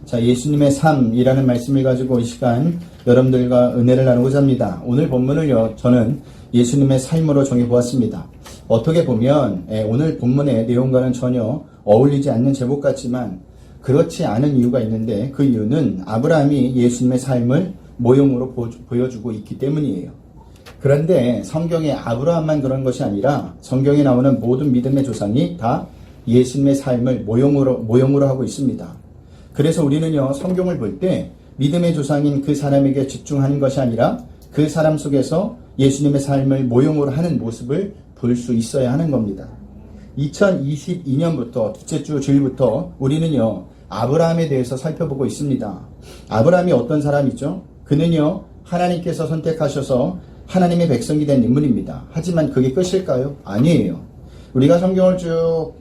자, 예수님의 삶이라는 말씀을 가지고 이 시간 여러분들과 은혜를 나누고자 합니다. 오늘 본문을요, 저는 예수님의 삶으로 정해보았습니다. 어떻게 보면 오늘 본문의 내용과는 전혀 어울리지 않는 제목 같지만 그렇지 않은 이유가 있는데, 그 이유는 아브라함이 예수님의 삶을 모형으로 보여주고 있기 때문이에요. 그런데 성경에 아브라함만 그런 것이 아니라 성경에 나오는 모든 믿음의 조상이 다 예수님의 삶을 모형으로 하고 있습니다. 그래서 우리는요, 성경을 볼 때 믿음의 조상인 그 사람에게 집중하는 것이 아니라 그 사람 속에서 예수님의 삶을 모형으로 하는 모습을 볼 수 있어야 하는 겁니다. 2022년부터 둘째 주 주일부터 우리는요, 아브라함에 대해서 살펴보고 있습니다. 아브라함이 어떤 사람이죠? 그는요, 하나님께서 선택하셔서 하나님의 백성이 된 인물입니다. 하지만 그게 끝일까요? 아니에요. 우리가 성경을 쭉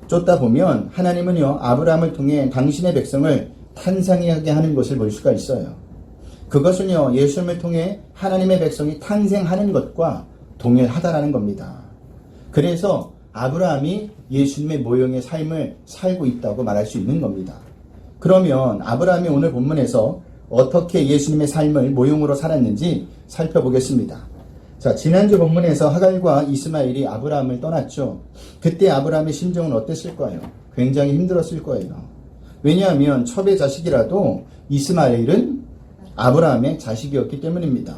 쫓다 보면 하나님은요, 아브라함을 통해 당신의 백성을 탄생하게 하는 것을 볼 수가 있어요. 그것은요, 예수님을 통해 하나님의 백성이 탄생하는 것과 동일하다라는 겁니다. 그래서 아브라함이 예수님의 모형의 삶을 살고 있다고 말할 수 있는 겁니다. 그러면 아브라함이 오늘 본문에서 어떻게 예수님의 삶을 모형으로 살았는지 살펴보겠습니다. 자, 지난주 본문에서 하갈과 이스마엘이 아브라함을 떠났죠. 그때 아브라함의 심정은 어땠을 거예요? 굉장히 힘들었을 거예요. 왜냐하면 첩의 자식이라도 이스마엘은 아브라함의 자식이었기 때문입니다.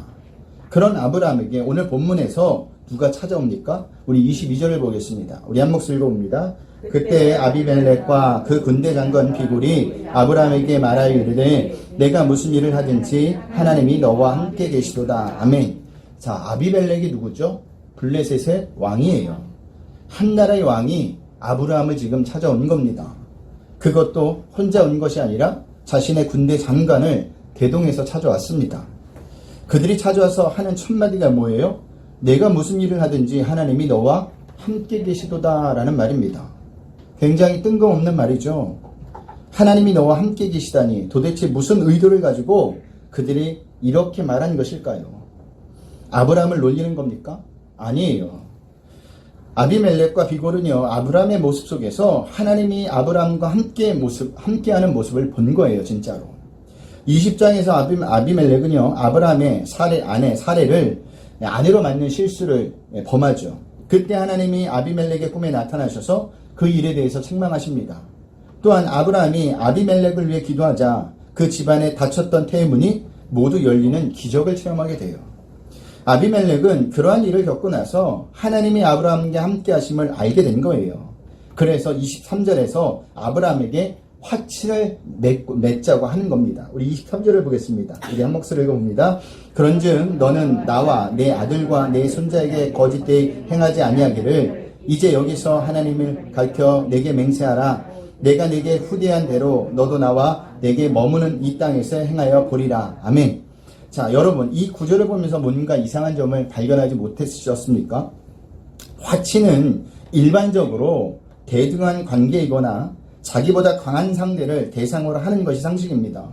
그런 아브라함에게 오늘 본문에서 누가 찾아옵니까? 우리 22절을 보겠습니다. 우리 한 목소리 읽어봅니다. 그때 아비멜렉과 그 군대 장관 비굴이 아브라함에게 말하여 이르되 내가 무슨 일을 하든지 하나님이 너와 함께 계시도다. 아멘. 자, 아비멜렉이 누구죠? 블레셋의 왕이에요. 한 나라의 왕이 아브라함을 지금 찾아온 겁니다. 그것도 혼자 온 것이 아니라 자신의 군대 장관을 대동해서 찾아왔습니다. 그들이 찾아와서 하는 첫 마디가 뭐예요? 내가 무슨 일을 하든지 하나님이 너와 함께 계시도다 라는 말입니다. 굉장히 뜬금없는 말이죠. 하나님이 너와 함께 계시다니 도대체 무슨 의도를 가지고 그들이 이렇게 말한 것일까요? 아브라함을 놀리는 겁니까? 아니에요. 아비멜렉과 비골은요, 아브라함의 모습 속에서 하나님이 아브라함과 함께하는 모습을 본 거예요, 진짜로. 20장에서 아비멜렉은요, 아브라함의 아내 사레를 아내로 맞는 실수를 범하죠. 그때 하나님이 아비멜렉의 꿈에 나타나셔서 그 일에 대해서 책망하십니다. 또한 아브라함이 아비멜렉을 위해 기도하자 그 집안에 닫혔던 태문이 모두 열리는 기적을 체험하게 돼요. 아비멜렉은 그러한 일을 겪고 나서 하나님이 아브라함과 함께 하심을 알게 된 거예요. 그래서 23절에서 아브라함에게 화친을 맺자고 하는 겁니다. 우리 23절을 보겠습니다. 우리 한 목소리 읽어봅니다. 그런즉 너는 나와 내 아들과 내 손자에게 거짓되이 행하지 아니하기를 이제 여기서 하나님을 가르쳐 내게 맹세하라. 내가 내게 후대한 대로 너도 나와 내게 머무는 이 땅에서 행하여 보리라. 아멘. 자, 여러분, 이 구절을 보면서 뭔가 이상한 점을 발견하지 못했으셨습니까? 화친은 일반적으로 대등한 관계이거나 자기보다 강한 상대를 대상으로 하는 것이 상식입니다.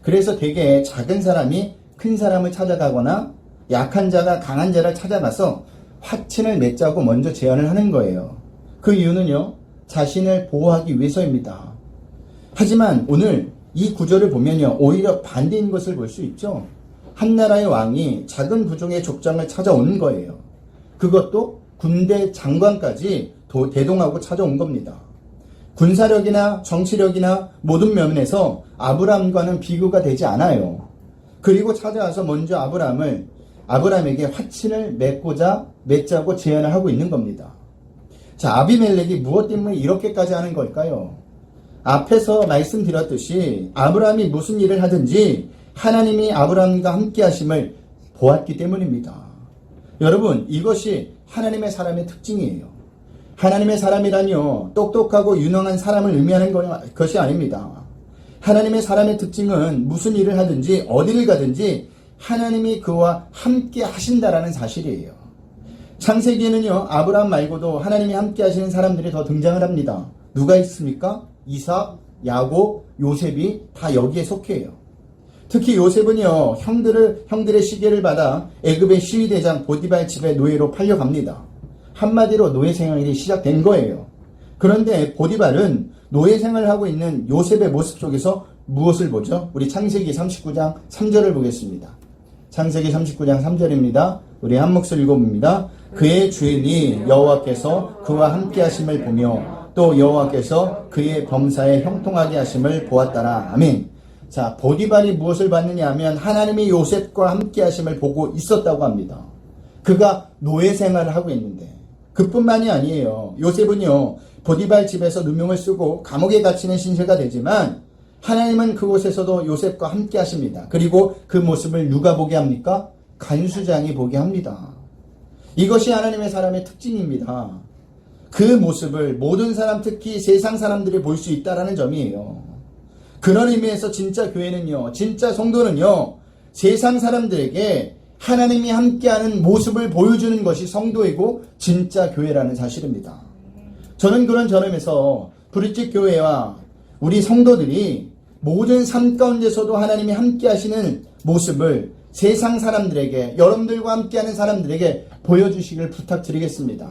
그래서 되게 작은 사람이 큰 사람을 찾아가거나 약한 자가 강한 자를 찾아가서 화친을 맺자고 먼저 제안을 하는 거예요. 그 이유는요, 자신을 보호하기 위해서입니다. 하지만 오늘 이 구절을 보면요, 오히려 반대인 것을 볼 수 있죠. 한 나라의 왕이 작은 부족의 족장을 찾아오는 거예요. 그것도 군대 장관까지 대동하고 찾아온 겁니다. 군사력이나 정치력이나 모든 면에서 아브라함과는 비교가 되지 않아요. 그리고 찾아와서 먼저 아브라함에게 화친을 맺자고 제안을 하고 있는 겁니다. 자, 아비멜렉이 무엇 때문에 이렇게까지 하는 걸까요? 앞에서 말씀드렸듯이 아브라함이 무슨 일을 하든지 하나님이 아브라함과 함께 하심을 보았기 때문입니다. 여러분, 이것이 하나님의 사람의 특징이에요. 하나님의 사람이라니요, 똑똑하고 유능한 사람을 의미하는 것이 아닙니다. 하나님의 사람의 특징은 무슨 일을 하든지 어디를 가든지 하나님이 그와 함께 하신다라는 사실이에요. 창세기에는요, 아브라함 말고도 하나님이 함께 하시는 사람들이 더 등장을 합니다. 누가 있습니까? 이삭, 야곱, 요셉이 다 여기에 속해요. 특히 요셉은요, 형들의 시계를 받아 애굽의 시위대장 보디발 집의 노예로 팔려갑니다. 한마디로 노예 생활이 시작된 거예요. 그런데 보디발은 노예 생활을 하고 있는 요셉의 모습 속에서 무엇을 보죠? 우리 창세기 39장 3절을 보겠습니다. 창세기 39장 3절입니다. 우리 한 목소리 읽어봅니다. 그의 주인이 여호와께서 그와 함께 하심을 보며 또 여호와께서 그의 범사에 형통하게 하심을 보았더라. 아멘. 자, 보디발이 무엇을 봤느냐 하면 하나님이 요셉과 함께 하심을 보고 있었다고 합니다. 그가 노예 생활을 하고 있는데 그뿐만이 아니에요. 요셉은요, 보디발 집에서 누명을 쓰고 감옥에 갇히는 신세가 되지만 하나님은 그곳에서도 요셉과 함께 하십니다. 그리고 그 모습을 누가 보게 합니까? 간수장이 보게 합니다. 이것이 하나님의 사람의 특징입니다. 그 모습을 모든 사람, 특히 세상 사람들이 볼 수 있다는 점이에요. 그런 의미에서 진짜 교회는요, 진짜 성도는요, 세상 사람들에게 하나님이 함께하는 모습을 보여주는 것이 성도이고 진짜 교회라는 사실입니다. 저는 그런 점에서 브릿지 교회와 우리 성도들이 모든 삶 가운데서도 하나님이 함께 하시는 모습을 세상 사람들에게, 여러분들과 함께하는 사람들에게 보여주시길 부탁드리겠습니다.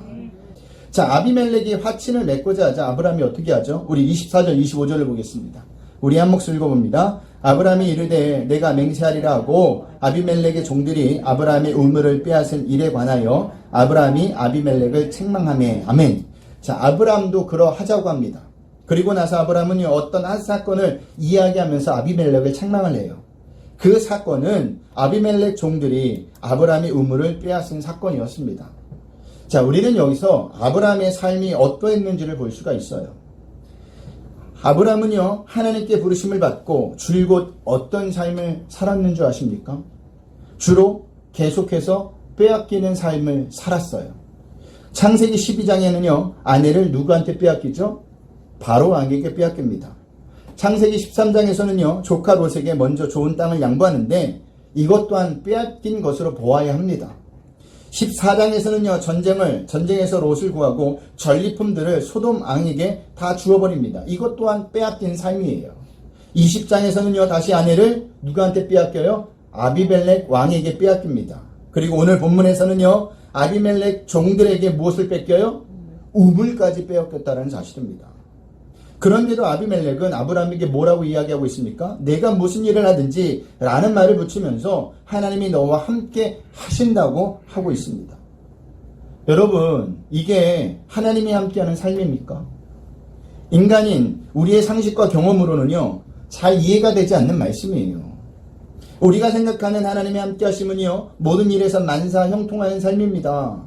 자, 아비멜렉이 화친을 맺고자 하자 아브라함이 어떻게 하죠? 우리 24절, 25절을 보겠습니다. 우리 한 목소리 읽어봅니다. 아브라함이 이르되 내가 맹세하리라 하고 아비멜렉의 종들이 아브라함의 우물을 빼앗은 일에 관하여 아브라함이 아비멜렉을 책망하매. 아멘. 자, 아브라함도 그러하자고 합니다. 그리고 나서 아브라함은 어떤 한 사건을 이야기하면서 아비멜렉을 책망을 해요. 그 사건은 아비멜렉 종들이 아브라함의 우물을 빼앗은 사건이었습니다. 자, 우리는 여기서 아브라함의 삶이 어떠했는지를 볼 수가 있어요. 아브라함은요, 하나님께 부르심을 받고 줄곧 어떤 삶을 살았는 줄 아십니까? 주로 계속해서 빼앗기는 삶을 살았어요. 창세기 12장에는요, 아내를 누구한테 빼앗기죠? 바로 왕에게 빼앗깁니다. 창세기 13장에서는요, 조카 롯에게 먼저 좋은 땅을 양보하는데 이것 또한 빼앗긴 것으로 보아야 합니다. 14장에서는요, 전쟁에서 롯을 구하고 전리품들을 소돔 왕에게 다 주어버립니다. 이것 또한 빼앗긴 삶이에요. 20장에서는요, 다시 아내를 누구한테 빼앗겨요? 아비멜렉 왕에게 빼앗깁니다. 그리고 오늘 본문에서는요, 아비멜렉 종들에게 무엇을 뺏겨요? 우물까지 빼앗겼다는 사실입니다. 그런데도 아비멜렉은 아브라함에게 뭐라고 이야기하고 있습니까? 내가 무슨 일을 하든지 라는 말을 붙이면서 하나님이 너와 함께 하신다고 하고 있습니다. 여러분, 이게 하나님이 함께하는 삶입니까? 인간인 우리의 상식과 경험으로는요, 잘 이해가 되지 않는 말씀이에요. 우리가 생각하는 하나님의 함께하심은요, 모든 일에서 만사 형통하는 삶입니다.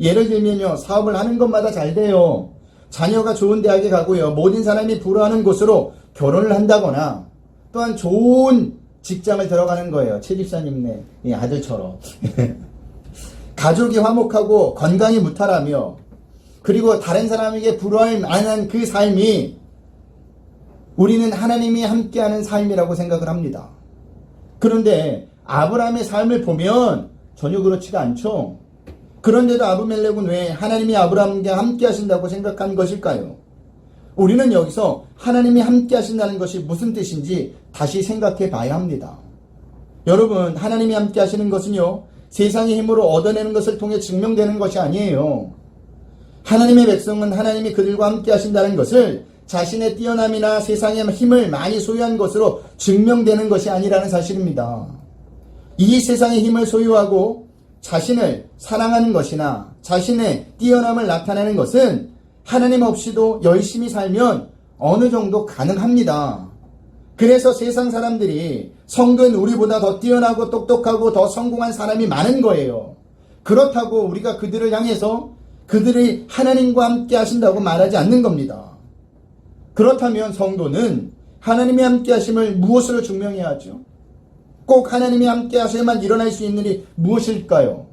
예를 들면요, 사업을 하는 것마다 잘 돼요. 자녀가 좋은 대학에 가고요, 모든 사람이 부러워하는 곳으로 결혼을 한다거나 또한 좋은 직장을 들어가는 거예요. 최 집사님네 아들처럼. 가족이 화목하고 건강이 무탈하며 그리고 다른 사람에게 부러워할 만한 그 삶이 우리는 하나님이 함께하는 삶이라고 생각을 합니다. 그런데 아브라함의 삶을 보면 전혀 그렇지가 않죠. 그런데도 아비멜렉은 왜 하나님이 아브라함과 함께 하신다고 생각한 것일까요? 우리는 여기서 하나님이 함께 하신다는 것이 무슨 뜻인지 다시 생각해 봐야 합니다. 여러분, 하나님이 함께 하시는 것은요, 세상의 힘으로 얻어내는 것을 통해 증명되는 것이 아니에요. 하나님의 백성은 하나님이 그들과 함께 하신다는 것을 자신의 뛰어남이나 세상의 힘을 많이 소유한 것으로 증명되는 것이 아니라는 사실입니다. 이 세상의 힘을 소유하고 자신을 사랑하는 것이나 자신의 뛰어남을 나타내는 것은 하나님 없이도 열심히 살면 어느 정도 가능합니다. 그래서 세상 사람들이 성근 우리보다 더 뛰어나고 똑똑하고 더 성공한 사람이 많은 거예요. 그렇다고 우리가 그들을 향해서 그들이 하나님과 함께 하신다고 말하지 않는 겁니다. 그렇다면 성도는 하나님이 함께 하심을 무엇으로 증명해야 하죠? 꼭 하나님이 함께 하셔야만 일어날 수 있는 일이 무엇일까요?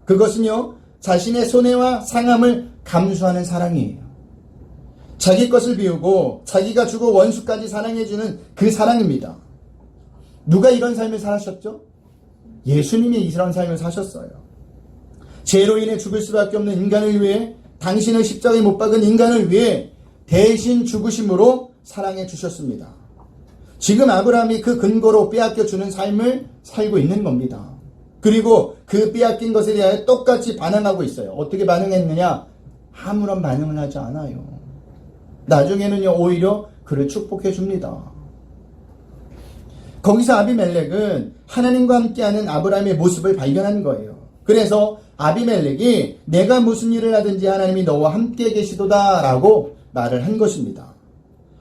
그것은요, 자신의 손해와 상함을 감수하는 사랑이에요. 자기 것을 비우고 자기가 주고 원수까지 사랑해주는 그 사랑입니다. 누가 이런 삶을 살았었죠? 예수님이 이런 삶을 사셨어요. 죄로 인해 죽을 수밖에 없는 인간을 위해, 당신을 십자가에 못 박은 인간을 위해 대신 죽으심으로 사랑해 주셨습니다. 지금 아브라함이 그 근거로 빼앗겨주는 삶을 살고 있는 겁니다. 그리고 그 빼앗긴 것에 대하여 똑같이 반응하고 있어요. 어떻게 반응했느냐? 아무런 반응을 하지 않아요. 나중에는요 오히려 그를 축복해 줍니다. 거기서 아비멜렉은 하나님과 함께하는 아브라함의 모습을 발견한 거예요. 그래서 아비멜렉이 내가 무슨 일을 하든지 하나님이 너와 함께 계시도다 라고 말을 한 것입니다.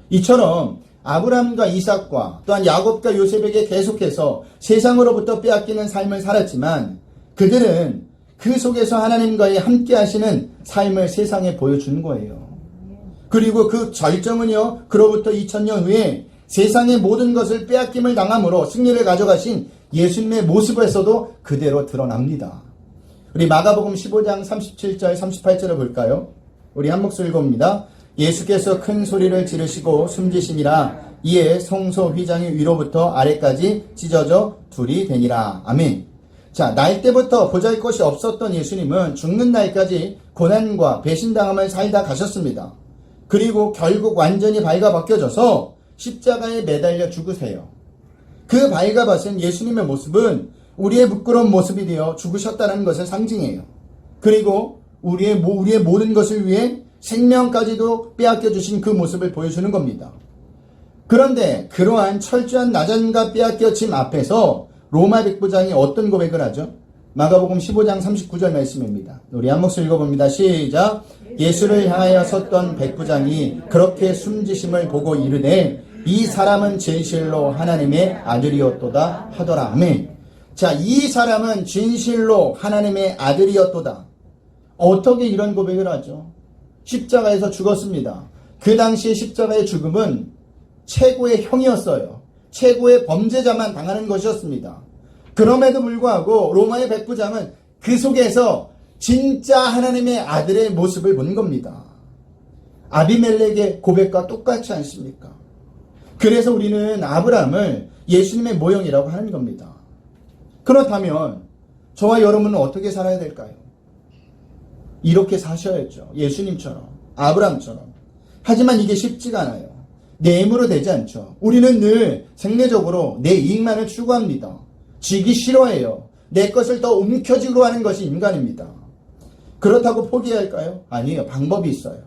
이처럼 아브라함과 이삭과 또한 야곱과 요셉에게 계속해서 세상으로부터 빼앗기는 삶을 살았지만 그들은 그 속에서 하나님과의 함께 하시는 삶을 세상에 보여준 거예요. 그리고 그 절정은요, 그로부터 2000년 후에 세상의 모든 것을 빼앗김을 당함으로 승리를 가져가신 예수님의 모습에서도 그대로 드러납니다. 우리 마가복음 15장 37절 38절을 볼까요? 우리 한 목소리 읽어봅니다. 예수께서 큰 소리를 지르시고 숨지시니라. 이에 성소 휘장이 위로부터 아래까지 찢어져 둘이 되니라. 아멘. 자, 날 때부터 보잘것이 없었던 예수님은 죽는 날까지 고난과 배신당함을 살다 가셨습니다. 그리고 결국 완전히 발가벗겨져서 십자가에 매달려 죽으세요. 그 발가벗은 예수님의 모습은 우리의 부끄러운 모습이 되어 죽으셨다는 것을 상징해요. 그리고 우리의 모든 것을 위해 생명까지도 빼앗겨 주신 그 모습을 보여주는 겁니다. 그런데 그러한 철저한 나전과 빼앗겨짐 앞에서 로마 백부장이 어떤 고백을 하죠? 마가복음 15장 39절 말씀입니다. 우리 한 목소리 읽어봅니다. 시작. 예수를 향하여 섰던 백부장이 그렇게 숨지심을 보고 이르되 이 사람은 진실로 하나님의 아들이었도다 하더라. 아멘. 자, 이 사람은 진실로 하나님의 아들이었도다. 어떻게 이런 고백을 하죠? 십자가에서 죽었습니다. 그 당시의 십자가의 죽음은 최고의 형이었어요. 최고의 범죄자만 당하는 것이었습니다. 그럼에도 불구하고 로마의 백부장은 그 속에서 진짜 하나님의 아들의 모습을 본 겁니다. 아비멜렉의 고백과 똑같지 않습니까? 그래서 우리는 아브라함을 예수님의 모형이라고 하는 겁니다. 그렇다면 저와 여러분은 어떻게 살아야 될까요? 이렇게 사셔야죠. 예수님처럼, 아브라함처럼. 하지만 이게 쉽지가 않아요. 내 힘으로 되지 않죠. 우리는 늘 생리적으로 내 이익만을 추구합니다. 지기 싫어해요. 내 것을 더 움켜쥐고 하는 것이 인간입니다. 그렇다고 포기할까요? 아니에요. 방법이 있어요.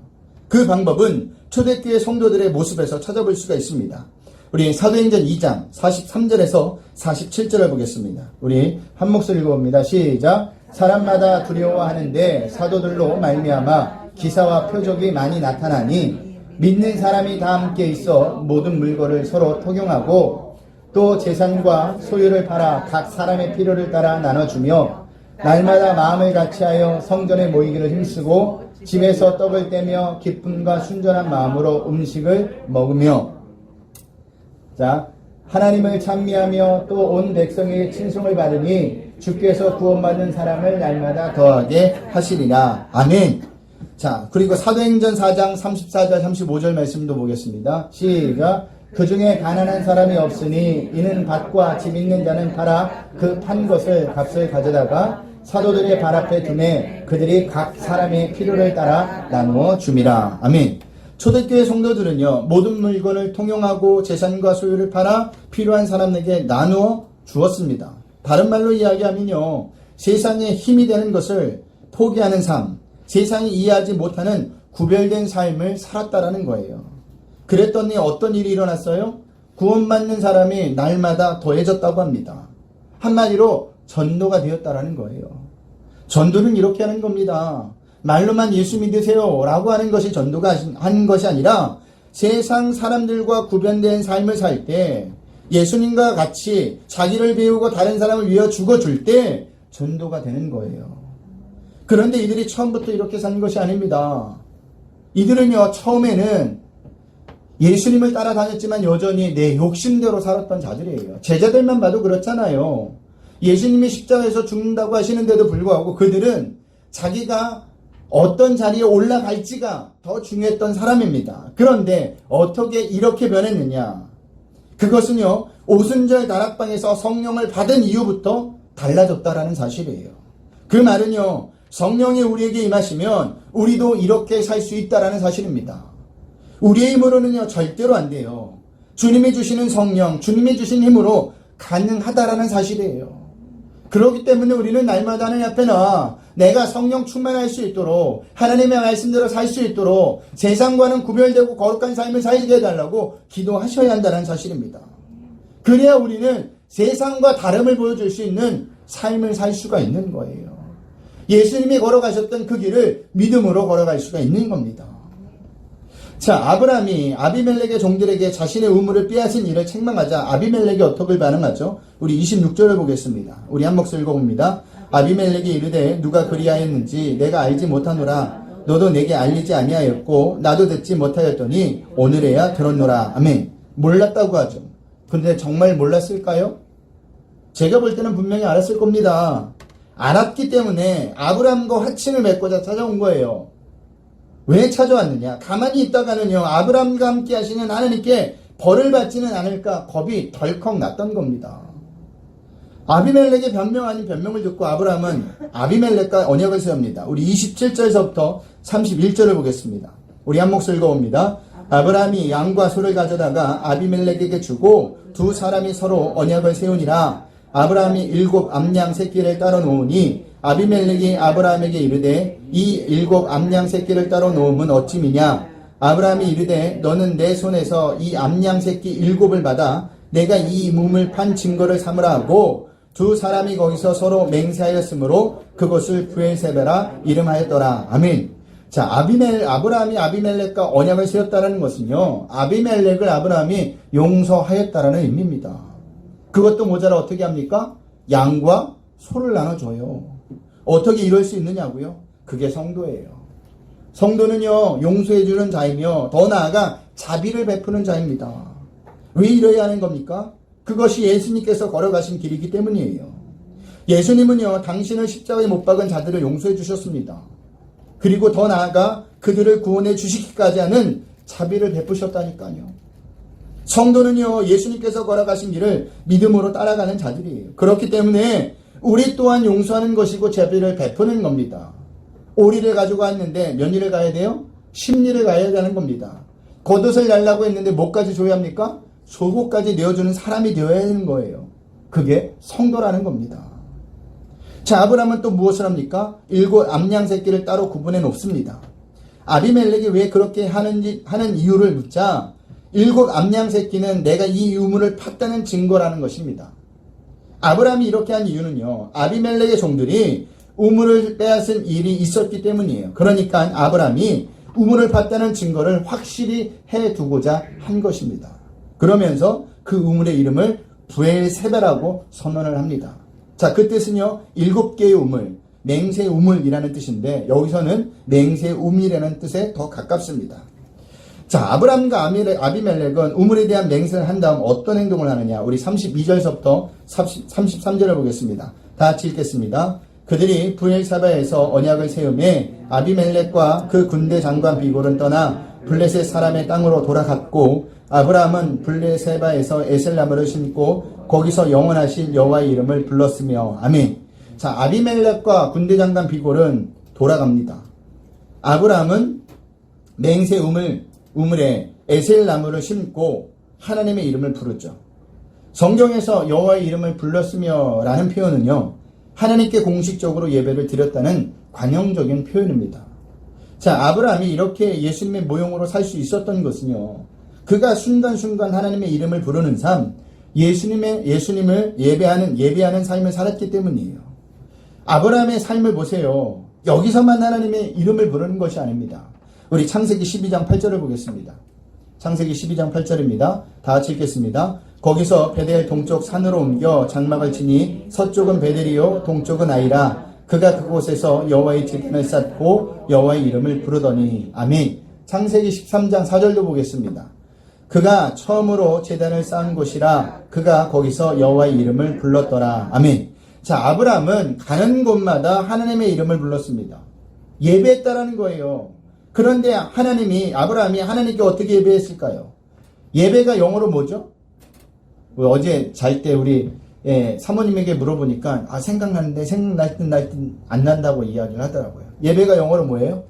그 방법은 초대교회 성도들의 모습에서 찾아볼 수가 있습니다. 우리 사도행전 2장 43절에서 47절을 보겠습니다. 우리 한 목소리 읽어봅니다. 시작. 사람마다 두려워하는데 사도들로 말미암아 기사와 표적이 많이 나타나니 믿는 사람이 다 함께 있어 모든 물건을 서로 통용하고 또 재산과 소유를 팔아 각 사람의 필요를 따라 나눠주며 날마다 마음을 같이하여 성전에 모이기를 힘쓰고 집에서 떡을 떼며 기쁨과 순전한 마음으로 음식을 먹으며 자 하나님을 찬미하며 또 온 백성에게 칭송을 받으니 주께서 구원받은 사람을 날마다 더하게 하시리라. 아멘. 자, 그리고 사도행전 4장 34절 35절 말씀도 보겠습니다. 시작. 그 중에 가난한 사람이 없으니 이는 밭과 집 있는 자는 팔아 그 판 것을 값을 가져다가 사도들의 발 앞에 두매 그들이 각 사람의 필요를 따라 나누어 줌이라. 아멘. 초대교회 성도들은요, 모든 물건을 통용하고 재산과 소유를 팔아 필요한 사람에게 나누어 주었습니다. 다른 말로 이야기하면요, 세상에 힘이 되는 것을 포기하는 삶, 세상이 이해하지 못하는 구별된 삶을 살았다라는 거예요. 그랬더니 어떤 일이 일어났어요? 구원받는 사람이 날마다 더해졌다고 합니다. 한마디로 전도가 되었다라는 거예요. 전도는 이렇게 하는 겁니다. 말로만 예수 믿으세요 라고 하는 것이 전도가 한 것이 아니라 세상 사람들과 구별된 삶을 살 때 예수님과 같이 자기를 배우고 다른 사람을 위해 죽어줄 때 전도가 되는 거예요. 그런데 이들이 처음부터 이렇게 산 것이 아닙니다. 이들은요, 처음에는 예수님을 따라다녔지만 여전히 내 욕심대로 살았던 자들이에요. 제자들만 봐도 그렇잖아요. 예수님이 십자가에서 죽는다고 하시는데도 불구하고 그들은 자기가 어떤 자리에 올라갈지가 더 중요했던 사람입니다. 그런데 어떻게 이렇게 변했느냐? 그것은요, 오순절 다락방에서 성령을 받은 이후부터 달라졌다라는 사실이에요. 그 말은요, 성령이 우리에게 임하시면 우리도 이렇게 살 수 있다라는 사실입니다. 우리의 힘으로는요, 절대로 안 돼요. 주님이 주시는 성령, 주님이 주신 힘으로 가능하다라는 사실이에요. 그렇기 때문에 우리는 날마다 하나님 앞에 나와 내가 성령 충만할 수 있도록 하나님의 말씀대로 살 수 있도록 세상과는 구별되고 거룩한 삶을 살게 해달라고 기도하셔야 한다는 사실입니다. 그래야 우리는 세상과 다름을 보여줄 수 있는 삶을 살 수가 있는 거예요. 예수님이 걸어가셨던 그 길을 믿음으로 걸어갈 수가 있는 겁니다. 자, 아브라함이 아비멜렉의 종들에게 자신의 우물을 빼앗은 일을 책망하자 아비멜렉이 어떻게 반응하죠? 우리 26절을 보겠습니다. 우리 한 목소리 읽어봅니다. 아비멜렉이 이르되 누가 그리하였는지 내가 알지 못하노라. 너도 내게 알리지 아니하였고 나도 듣지 못하였더니 오늘에야 들었노라. 아멘. 몰랐다고 하죠. 근데 정말 몰랐을까요? 제가 볼 때는 분명히 알았을 겁니다. 알았기 때문에 아브라함과 화친을 맺고자 찾아온 거예요. 왜 찾아왔느냐? 가만히 있다가는요, 아브라함과 함께 하시는 하나님께 벌을 받지는 않을까 겁이 덜컥 났던 겁니다. 아비멜렉의 변명 아닌 변명을 듣고 아브라함은 아비멜렉과 언약을 세웁니다. 우리 27절에서부터 31절을 보겠습니다. 우리 한 목소리 읽어봅니다. 아브라함이 양과 소를 가져다가 아비멜렉에게 주고 두 사람이 서로 언약을 세우니라. 아브라함이 7 암양 새끼를 따로 놓으니 아비멜렉이 아브라함에게 이르되 이 7 암양 새끼를 따로 놓음은 어찌미냐. 아브라함이 이르되 너는 내 손에서 이 암양 새끼 7을 받아 내가 이 몸을 판 증거를 삼으라 하고 두 사람이 거기서 서로 맹세하였으므로 그것을 브엘세베라 이름하였더라. 아멘. 자, 아브라함이 아비멜렉과 언약을 세웠다는 것은요, 아비멜렉을 아브라함이 용서하였다라는 의미입니다. 그것도 모자라 어떻게 합니까? 양과 소를 나눠줘요. 어떻게 이럴 수 있느냐고요? 그게 성도예요. 성도는요, 용서해주는 자이며 더 나아가 자비를 베푸는 자입니다. 왜 이래야 하는 겁니까? 그것이 예수님께서 걸어가신 길이기 때문이에요. 예수님은요, 당신을 십자가에 못 박은 자들을 용서해 주셨습니다. 그리고 더 나아가 그들을 구원해 주시기까지 하는 자비를 베푸셨다니까요. 성도는요, 예수님께서 걸어가신 길을 믿음으로 따라가는 자들이에요. 그렇기 때문에 우리 또한 용서하는 것이고 자비를 베푸는 겁니다. 오리를 가지고 왔는데 몇 리를 가야 돼요? 10리를 가야 되는 겁니다. 겉옷을 달라고 했는데 뭐까지 줘야 합니까? 속옷까지 내어주는 사람이 되어야 하는 거예요. 그게 성도라는 겁니다. 자, 아브라함은 또 무엇을 합니까? 7 암양 새끼를 따로 구분해 놓습니다. 아비멜렉이 왜 그렇게 하는 이유를 묻자 7 암양 새끼는 내가 이 유물을 팠다는 증거라는 것입니다. 아브라함이 이렇게 한 이유는요, 아비멜렉의 종들이 우물을 빼앗은 일이 있었기 때문이에요. 그러니까 아브라함이 우물을 팠다는 증거를 확실히 해두고자 한 것입니다. 그러면서 그 우물의 이름을 브엘세베라고 선언을 합니다. 자, 그 뜻은요, 7개의 우물, 맹세 우물이라는 뜻인데 여기서는 맹세 우밀이라는 뜻에 더 가깝습니다. 자, 아브라함과 아비멜렉은 우물에 대한 맹세를 한 다음 어떤 행동을 하느냐? 우리 32절서부터 33절을 보겠습니다. 다 같이 읽겠습니다. 그들이 브엘사바에서 언약을 세우매 아비멜렉과 그 군대 장관 비골은 떠나 블레셋 사람의 땅으로 돌아갔고 아브라함은 블레세바에서 에셀나무를 심고 거기서 영원하신 여호와의 이름을 불렀으며 아멘. 자, 아비멜렉과 군대 장관 비골은 돌아갑니다. 아브라함은 맹세 우물에 에셀나무를 심고 하나님의 이름을 부르죠. 성경에서 여호와의 이름을 불렀으며 라는 표현은요, 하나님께 공식적으로 예배를 드렸다는 관용적인 표현입니다. 자, 아브라함이 이렇게 예수님의 모형으로 살 수 있었던 것은요, 그가 순간순간 하나님의 이름을 부르는 삶, 예수님을 예배하는 삶을 살았기 때문이에요. 아브라함의 삶을 보세요. 여기서만 하나님의 이름을 부르는 것이 아닙니다. 우리 창세기 12장 8절을 보겠습니다. 창세기 12장 8절입니다. 다 같이 읽겠습니다. 거기서 베델 동쪽 산으로 옮겨 장막을 치니 서쪽은 베델이요 동쪽은 아이라. 그가 그곳에서 여호와의 제단을 쌓고 여호와의 이름을 부르더니 아멘. 창세기 13장 4절도 보겠습니다. 그가 처음으로 제단을 쌓은 곳이라 그가 거기서 여호와의 이름을 불렀더라. 아멘. 자, 아브라함은 가는 곳마다 하나님의 이름을 불렀습니다. 예배했다라는 거예요. 그런데 아브라함이 하나님께 어떻게 예배했을까요? 예배가 영어로 뭐죠? 어제 잘 때 우리 사모님에게 물어보니까 생각나는데 생각날 듯 안 난다고 이야기를 하더라고요. 예배가 영어로 뭐예요?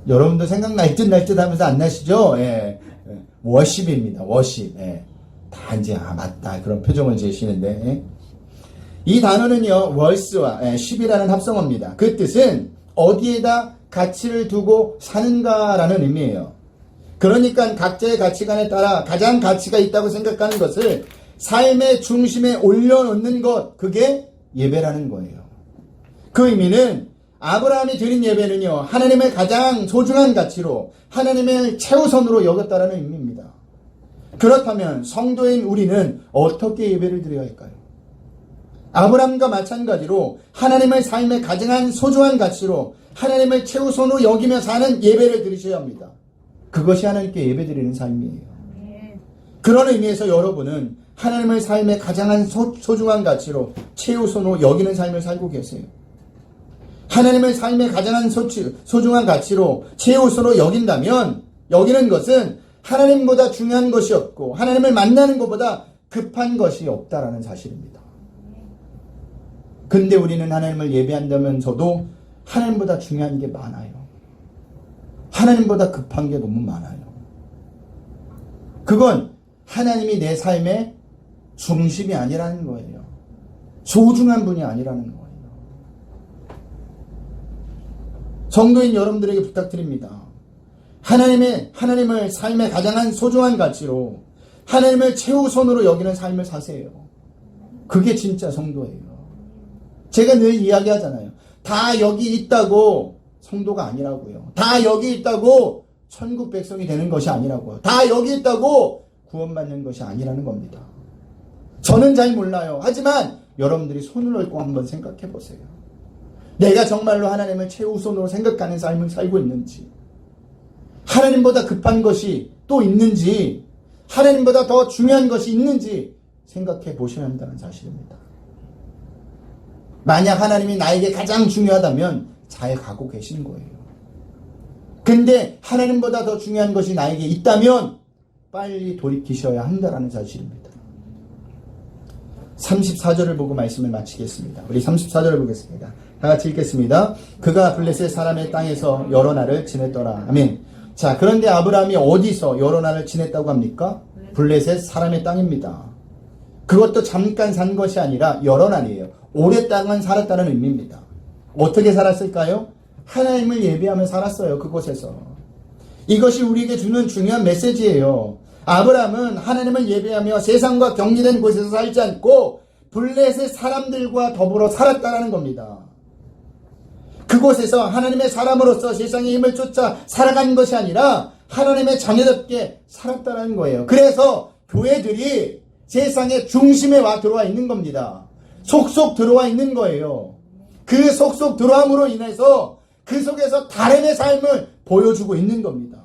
여러분도 생각날 듯 하면서 안 나시죠? 워십입니다. 워십. 다 이제 맞다 그런 표정을 지으시는데 이 단어는요, 월스와 쉽이라는 합성어입니다. 그 뜻은 어디에다 가치를 두고 사는가라는 의미예요. 그러니까 각자의 가치관에 따라 가장 가치가 있다고 생각하는 것을 삶의 중심에 올려놓는 것, 그게 예배라는 거예요. 그 의미는 아브라함이 드린 예배는요, 하나님의 가장 소중한 가치로 하나님의 최우선으로 여겼다라는 의미입니다. 그렇다면 성도인 우리는 어떻게 예배를 드려야 할까요? 아브라함과 마찬가지로 하나님의 삶의 가장 소중한 가치로 하나님을 최우선으로 여기며 사는 예배를 드리셔야 합니다. 그것이 하나님께 예배드리는 삶이에요. 그런 의미에서 여러분은 하나님의 삶의 가장 소중한 가치로 최우선으로 여기는 삶을 살고 계세요. 하나님의 삶의 가장 소중한 가치로 최우선으로 여긴다면, 여기는 것은 하나님보다 중요한 것이 없고 하나님을 만나는 것보다 급한 것이 없다라는 사실입니다. 근데 우리는 하나님을 예배한다면서도 하나님보다 중요한 게 많아요. 하나님보다 급한 게 너무 많아요. 그건 하나님이 내 삶의 중심이 아니라는 거예요. 소중한 분이 아니라는 거예요. 성도인 여러분들에게 부탁드립니다. 하나님을 삶의 가장 소중한 가치로 하나님을 최우선으로 여기는 삶을 사세요. 그게 진짜 성도예요. 제가 늘 이야기하잖아요. 다 여기 있다고 성도가 아니라고요. 다 여기 있다고 천국 백성이 되는 것이 아니라고요. 다 여기 있다고 구원받는 것이 아니라는 겁니다. 저는 잘 몰라요. 하지만 여러분들이 손을 얹고 한번 생각해 보세요. 내가 정말로 하나님을 최우선으로 생각하는 삶을 살고 있는지, 하나님보다 급한 것이 또 있는지, 하나님보다 더 중요한 것이 있는지 생각해 보셔야 한다는 사실입니다. 만약 하나님이 나에게 가장 중요하다면 잘 가고 계시는 거예요. 근데 하나님보다 더 중요한 것이 나에게 있다면 빨리 돌이키셔야 한다는 사실입니다. 34절을 보고 말씀을 마치겠습니다. 우리 34절을 보겠습니다. 다 같이 읽겠습니다. 그가 블레셋 사람의 땅에서 여러 날을 지냈더라. 아멘. 자, 그런데 아브라함이 어디서 여러 날을 지냈다고 합니까? 블레셋 사람의 땅입니다. 그것도 잠깐 산 것이 아니라 여러 날이에요. 오랫동안 살았다는 의미입니다. 어떻게 살았을까요? 하나님을 예배하며 살았어요. 그곳에서. 이것이 우리에게 주는 중요한 메시지예요. 아브라함은 하나님을 예배하며 세상과 격리된 곳에서 살지 않고 블레셋 사람들과 더불어 살았다는 겁니다. 그곳에서 하나님의 사람으로서 세상의 힘을 쫓아 살아가는 것이 아니라 하나님의 자녀답게 살았다는 거예요. 그래서 교회들이 세상의 중심에 들어와 있는 겁니다. 속속 들어와 있는 거예요. 그 속속 들어옴으로 인해서 그 속에서 다른의 삶을 보여주고 있는 겁니다.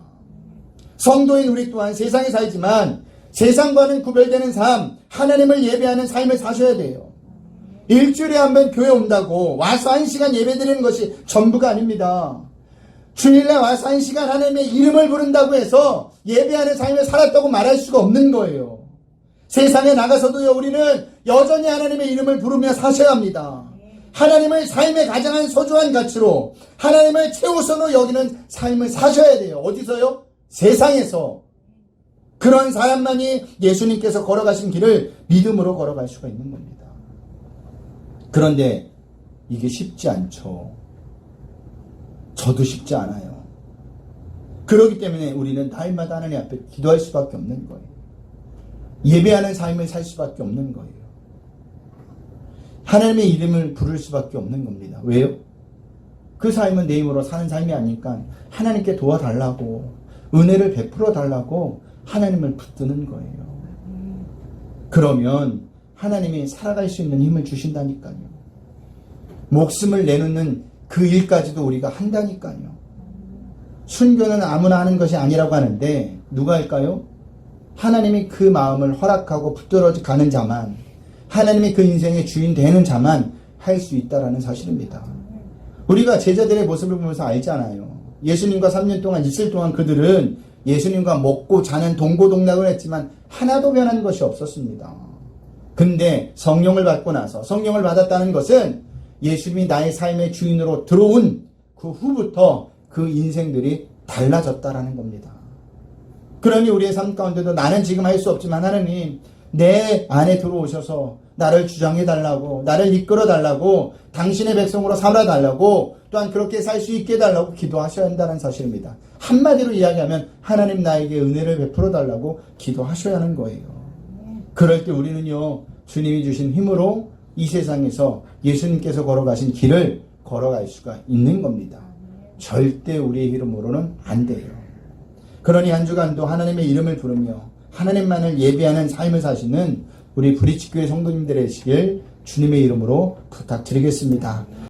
성도인 우리 또한 세상에 살지만 세상과는 구별되는 삶, 하나님을 예배하는 삶을 사셔야 돼요. 일주일에 한 번 교회 온다고 와서 1시간 예배 드리는 것이 전부가 아닙니다. 주일날 와서 1시간 하나님의 이름을 부른다고 해서 예배하는 삶을 살았다고 말할 수가 없는 거예요. 세상에 나가서도요, 우리는 여전히 하나님의 이름을 부르며 사셔야 합니다. 하나님을 삶의 가장 소중한 가치로 하나님을 최우선으로 여기는 삶을 사셔야 돼요. 어디서요? 세상에서. 그런 사람만이 예수님께서 걸어가신 길을 믿음으로 걸어갈 수가 있는 겁니다. 그런데 이게 쉽지 않죠. 저도 쉽지 않아요. 그렇기 때문에 우리는 날마다 하나님 앞에 기도할 수밖에 없는 거예요. 예배하는 삶을 살 수밖에 없는 거예요. 하나님의 이름을 부를 수밖에 없는 겁니다. 왜요? 그 삶은 내 힘으로 사는 삶이 아니니까 하나님께 도와달라고, 은혜를 베풀어 달라고 하나님을 붙드는 거예요. 그러면 하나님이 살아갈 수 있는 힘을 주신다니까요. 목숨을 내놓는 그 일까지도 우리가 한다니까요. 순교는 아무나 하는 것이 아니라고 하는데 누가 할까요? 하나님이 그 마음을 허락하고 붙들어 가는 자만, 하나님이 그 인생의 주인 되는 자만 할 수 있다라는 사실입니다. 우리가 제자들의 모습을 보면서 알잖아요. 예수님과 3년 동안 있을 동안 그들은 예수님과 먹고 자는 동고동락을 했지만 하나도 변한 것이 없었습니다. 근데 성령을 받고 나서, 성령을 받았다는 것은 예수님이 나의 삶의 주인으로 들어온 그 후부터 그 인생들이 달라졌다라는 겁니다. 그러니 우리의 삶 가운데도 나는 지금 할 수 없지만 하나님 내 안에 들어오셔서 나를 주장해달라고, 나를 이끌어달라고, 당신의 백성으로 살아달라고, 또한 그렇게 살 수 있게 해달라고 기도하셔야 한다는 사실입니다. 한마디로 이야기하면 하나님 나에게 은혜를 베풀어달라고 기도하셔야 하는 거예요. 그럴 때 우리는요, 주님이 주신 힘으로 이 세상에서 예수님께서 걸어가신 길을 걸어갈 수가 있는 겁니다. 절대 우리의 이름으로는 안 돼요. 그러니 한 주간도 하나님의 이름을 부르며 하나님만을 예배하는 삶을 사시는 우리 브리치교회 성도님들의 시길 주님의 이름으로 부탁드리겠습니다.